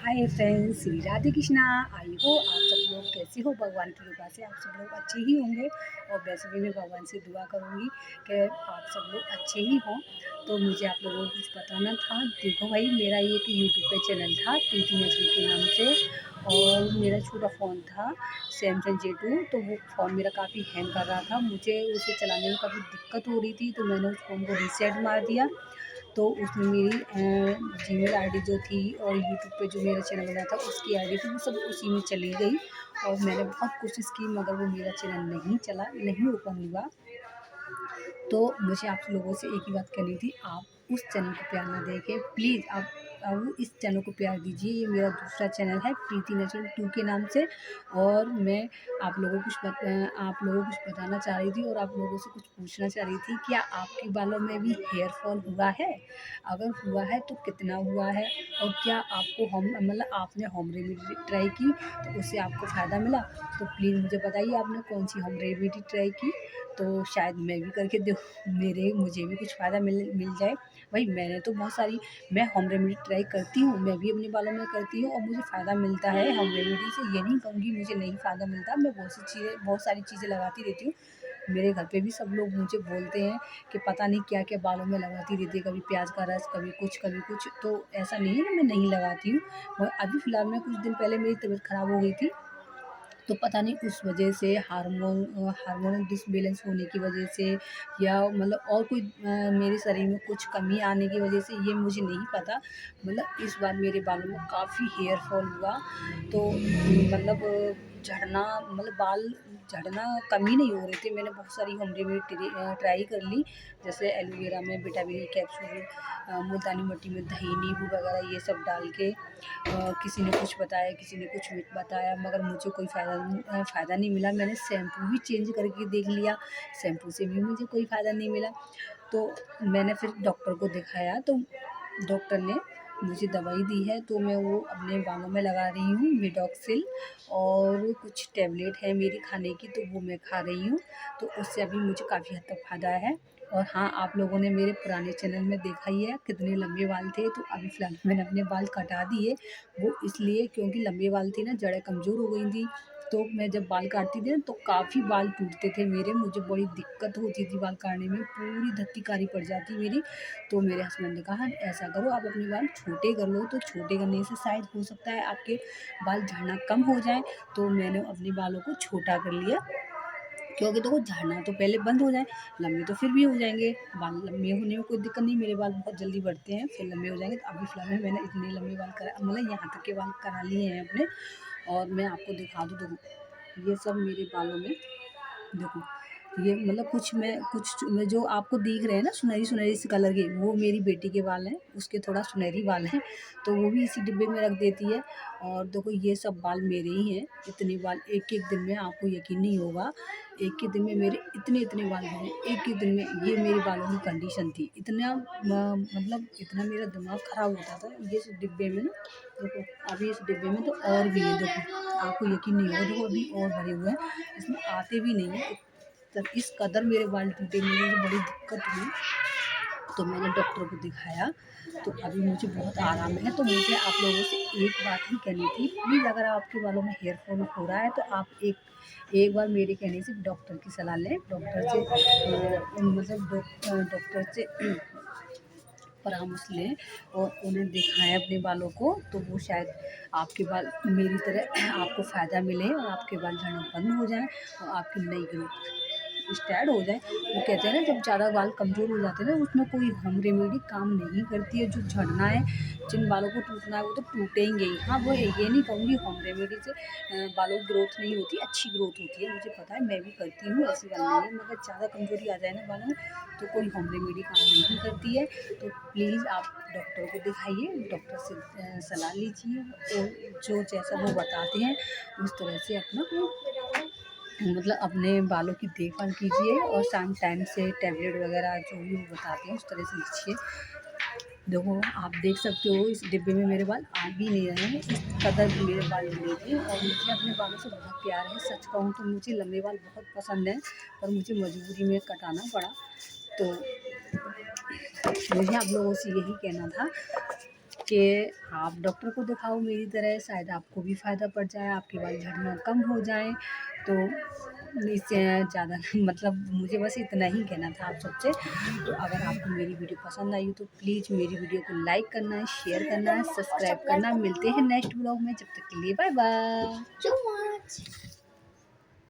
हाय friends, Shri Radhe Krishna. आई हो आप सब लोग कैसे हो। भगवान की कृपा से आप सब लोग अच्छे ही होंगे और वैसे भी मैं भगवान से दुआ करूँगी कि आप सब लोग अच्छे ही हों। तो मुझे आप लोगों को कुछ बताना था। देखो भाई, मेरा ये एक यूट्यूब पे चैनल था प्रीति नजरी के नाम से, और मेरा छोटा फ़ोन था सैमसंग J2। तो वो फ़ोन मेरा काफ़ी हैंग कर रहा था, मुझे उसे चलाने में काफ़ी दिक्कत हो रही थी। तो मैंने उस फ़ोन को रीसेट मार दिया। तो उसमें मेरी जीमेल आईडी जो थी और यूट्यूब पे जो मेरा चैनल बना था उसकी आईडी थी, वो सब उसी में चली गई। और मैंने बहुत कोशिश की मगर वो मेरा चैनल नहीं चला, नहीं ओपन हुआ। तो मुझे आप लोगों से एक ही बात करनी थी, आप उस चैनल को प्यार ना देके प्लीज़ आप इस चैनल को प्यार दीजिए। ये मेरा दूसरा चैनल है प्रीति नेचुरल 2 के नाम से। और मैं आप लोगों को कुछ बताना चाह रही थी और आप लोगों से कुछ पूछना चाह रही थी, क्या आपके बालों में भी हेयर फॉल हुआ है? अगर हुआ है तो कितना हुआ है? और क्या आपको आपने होम रेमेडी ट्राई की तो उससे आपको फ़ायदा मिला? तो प्लीज़ मुझे बताइए, आपने कौन सी होम रेमेडी ट्राई की? तो शायद मैं भी करके मुझे भी कुछ फ़ायदा मिल जाए। भाई मैंने तो बहुत सारी मैं होम रेमेडी ट्राई करती हूँ, मैं भी अपने बालों में करती हूँ और मुझे फ़ायदा मिलता है होम रेमेडी से। ये नहीं कहूँगी मुझे नहीं फ़ायदा मिलता, मैं बहुत सारी चीज़ें लगाती रहती हूँ। मेरे घर पे भी सब लोग मुझे बोलते हैं कि पता नहीं क्या-क्या बालों में लगाती रहती है, कभी प्याज़ का रस, कभी कुछ, कभी कुछ। तो ऐसा नहीं है कि मैं नहीं लगाती हूँ। और अभी फ़िलहाल में कुछ दिन पहले मेरी तबीयत ख़राब हो गई थी, तो पता नहीं उस वजह से हार्मोनल डिसबैलेंस होने की वजह से, या और कोई मेरे शरीर में कुछ कमी आने की वजह से, ये मुझे नहीं पता। इस बार मेरे बालों में काफ़ी हेयर फॉल हुआ। तो झड़ना बाल झड़ना कम ही नहीं हो रहे थे। मैंने बहुत सारी होम रेमेडी ट्राई कर ली, जैसे एलोवेरा में विटामिन E कैप्सूल, मुल्तानी मिट्टी में दही, नींबू वगैरह ये सब डाल के किसी ने कुछ बताया, किसी ने कुछ बताया, मगर मुझे कोई फ़ायदा नहीं मिला। मैंने शैम्पू भी चेंज करके देख लिया, शैम्पू से भी मुझे कोई फ़ायदा नहीं मिला। तो मैंने फिर डॉक्टर को दिखाया, तो डॉक्टर ने मुझे दवाई दी है, तो मैं वो अपने बालों में लगा रही हूँ मिडॉक्सिल। और कुछ टैबलेट है मेरी खाने की, तो वो मैं खा रही हूँ। तो उससे अभी मुझे काफ़ी हद तक फ़ायदा है। और हाँ, आप लोगों ने मेरे पुराने चैनल में देखा ही है कितने लंबे बाल थे। तो अभी फ़िलहाल मैंने अपने बाल कटा दिए, वो इसलिए क्योंकि लंबे बाल थे ना, जड़ें कमज़ोर हो गई थी। तो मैं जब बाल काटती थी ना तो काफ़ी बाल टूटते थे मेरे, मुझे बड़ी दिक्कत होती थी बाल काटने में, पूरी धत्ती कारी पड़ जाती मेरी। तो मेरे हस्बैंड ने कहा ऐसा करो, आप अपने बाल छोटे कर लो, तो छोटे करने से शायद हो सकता है आपके बाल झड़ना कम हो जाए। तो मैंने अपने बालों को छोटा कर लिया, क्योंकि देखो झड़ना तो पहले बंद हो जाए, लंबे तो फिर भी हो जाएँगे। बाल लंबे होने में कोई दिक्कत नहीं, मेरे बाल बहुत जल्दी बढ़ते हैं, फिर लंबे हो जाएँगे। तो अभी फ़िलहाल में मैंने इतने लंबे बाल यहाँ तक के बाल करा लिए हैं अपने। और मैं आपको दिखा दूँ, देखो ये सब मेरे बालों में, देखो ये कुछ में जो आपको दिख रहे हैं ना सुनहरी-सुनहरी सी कलर के, वो मेरी बेटी के बाल हैं, उसके थोड़ा सुनहरी बाल हैं, तो वो भी इसी डिब्बे में रख देती है। और देखो ये सब बाल मेरे ही हैं, इतने बाल एक-एक दिन में, आपको यकीन नहीं होगा, एक ही दिन में मेरे इतने-इतने बाल झड़े, एक ही दिन में। ये मेरे बालों की कंडीशन थी, इतना इतना मेरा दिमाग ख़राब होता था। ये इस डिब्बे में ना, देखो अभी इस डिब्बे में तो और भी है, देखो आपको यकीन नहीं होगा, देखो अभी और भरे हुए हैं, इसमें आते भी नहीं हैं। तब इस कदर मेरे बाल टूटे, मुझे बड़ी दिक्कत हुई। तो मैंने डॉक्टर को दिखाया, तो अभी मुझे बहुत आराम है। तो मुझे आप लोगों से एक बात ही कहनी थी, प्लीज़ अगर आपके बालों में हेयर फॉल हो रहा है तो आप एक बार मेरे कहने से डॉक्टर की सलाह लें। डॉक्टर से परामर्श लें और उन्हें दिखाएँ अपने बालों को, तो वो शायद आपके बाल मेरी तरह आपको फ़ायदा मिले और आपके बाल झड़ना बंद हो जाएँ और आपकी नई ग्रोथ स्टार्ट हो जाए। वो कहते हैं ना, जब ज़्यादा बाल कमज़ोर हो जाते हैं ना, उसमें कोई होम रेमेडी काम नहीं करती है। जो झड़ना है, जिन बालों को टूटना है, वो तो टूटेंगे ही। हाँ, वो ये नहीं कहूँगी होम रेमेडी से बालों की ग्रोथ नहीं होती, अच्छी ग्रोथ होती है, मुझे पता है, मैं भी करती हूँ, ऐसी बात नहीं है। मगर ज़्यादा कमज़ोरी आ जाए ना बालों में, तो कोई होम रेमेडी काम नहीं करती है। तो प्लीज़ आप डॉक्टर को दिखाइए, डॉक्टर से सलाह लीजिए और जो जैसा वो बताते हैं उस तरह से अपना अपने बालों की देखभाल कीजिए। और शाम टाइम से टैबलेट वगैरह जो भी वो बताते हैं उस तरह से लीजिए। देखो आप देख सकते हो, इस डिब्बे में मेरे बाल आ भी नहीं रहे हैं, इस कदर मेरे बाल झड़े थे। और मुझे अपने बालों से बहुत प्यार है, सच कहूँ तो मुझे लंबे बाल बहुत पसंद हैं, पर मुझे मजबूरी में कटाना पड़ा। तो मुझे आप लोगों से यही कहना था कि आप डॉक्टर को दिखाओ मेरी तरह, शायद आपको भी फ़ायदा पड़ जाए, आपके बाल झड़ना कम हो जाए। तो इससे ज़्यादा मतलब मुझे बस इतना ही कहना था आप सबसे। तो अगर आपको मेरी वीडियो पसंद आई हो तो प्लीज़ मेरी वीडियो को लाइक करना है, शेयर करना है, सब्सक्राइब करना। मिलते हैं नेक्स्ट ब्लॉग में, जब तक के लिए बाय बाय।